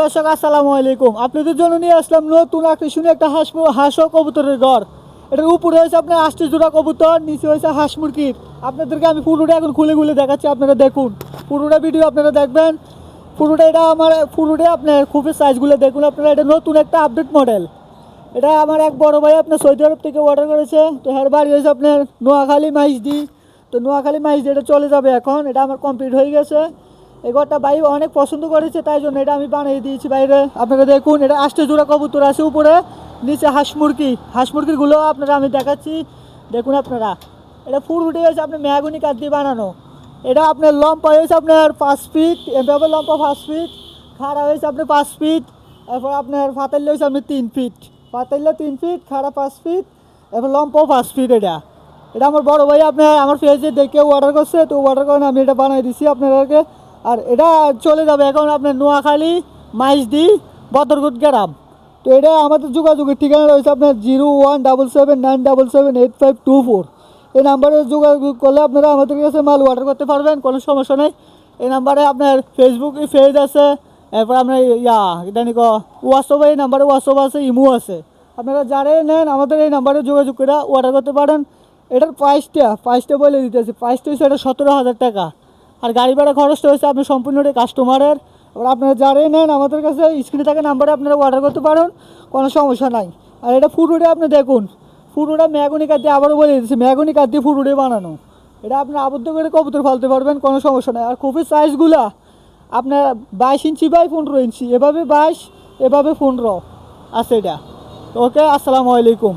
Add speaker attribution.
Speaker 1: দর্শক আসসালামু আলাইকুম, আপনাদের জন্য নিয়ে আসলাম নতুন আকর্ষণীয় একটা হাঁস ও কবুতরের ঘর। এটার উপরে হয়েছে আপনার 8টি জোড়া কবুতর, নিচে হয়েছে হাঁস মুরগির। আপনাদেরকে আমি পুরোটা এখন খুলে খুলে দেখাচ্ছি, আপনারা দেখুন পুরোটা ভিডিও আপনারা দেখবেন। পুরোটাই আপনার খুবই সাইজগুলো দেখুন আপনারা। এটা নতুন একটা আপডেট মডেল। এটা আমার এক বড় ভাই আপনার সৌদি আরব থেকে অর্ডার করেছে। তো এর বাড়ি হয়েছে আপনার নোয়াখালী মাইজদি। তো নোয়াখালী মাইজদি এটা চলে যাবে এখন। এটা আমার কমপ্লিট হয়ে গেছে। এই ঘরটা ভাই অনেক পছন্দ করেছে, তাই জন্য এটা আমি বানিয়ে দিয়েছি বাইরে। আপনারা দেখুন, এটা 8টি জোড়া কবুতর আছে উপরে, নিচে হাঁস মুরগিরগুলো আপনারা আমি দেখাচ্ছি। দেখুন আপনারা, এটা ফুল উঠে গেছে আপনার মেহগনি কাঠ দিয়ে বানানো। এটা আপনার লম্বা হয়েছে আপনার 5 ফিট, এভাবে লম্বা 5 ফিট, খাড়া হয়েছে আপনার 5 ফিট, এরপর আপনার ফাতাইলে হয়েছে আপনার 3 ফিট, ফাতাইলে 3 ফিট, খাড়া 5 ফিট, এরপর লম্বাও 5 ফিট। এটা আমার বড় ভাই আপনার আমার পেজে দেখে অর্ডার করছে, তো অর্ডার করেন আমি এটা বানিয়ে দিছি আপনাদেরকে। আর এটা চলে যাবে এখন আপনার নোয়াখালী মাইজদি বদরগুট গ্রাম। তো এটা আমাদের যোগাযোগের ঠিকানা রয়েছে আপনার 0177977852 এই নাম্বারে যোগাযোগ করলে আপনারা আমাদের কাছে মাল অর্ডার করতে পারবেন, কোনো সমস্যা নেই। এই নাম্বারে আপনার ফেসবুক পেজ আছে, এরপর আপনার হোয়াটসঅ্যাপ, এই নাম্বারে হোয়াটসঅ্যাপ আছে, ইমো আছে। আপনারা যারাই নেন আমাদের এই নাম্বারে যোগাযোগ করে অর্ডার করতে পারেন। এটার প্রাইসটা বলে দিতেছি। প্রাইসটা হচ্ছে এটা 17,000 টাকা। আর গাড়ি ভাড়া খরচটা হচ্ছে আপনার সম্পূর্ণটাই কাস্টমারের। এবার আপনারা যারাই নেন আমাদের কাছে স্ক্রিনে থাকা নাম্বারে আপনারা অর্ডার করতে পারেন, কোনো সমস্যা নাই। আর এটা ফুটুডে আপনি দেখুন, ফুটুটা মেহগনি কাঠ দিয়ে, আবারও বলে দিচ্ছি মেহগনি কাঠ দিয়ে ফুটুডে বানানো। এটা আপনি আবদ্ধ করে কবুতর ফালতে পারবেন, কোনো সমস্যা নাই। আর খুবই সাইজগুলা আপনার 22 ইঞ্চি বাই 15 ইঞ্চি, এভাবে 22, এভাবে 15 আছে এটা। ওকে, আসসালামু আলাইকুম।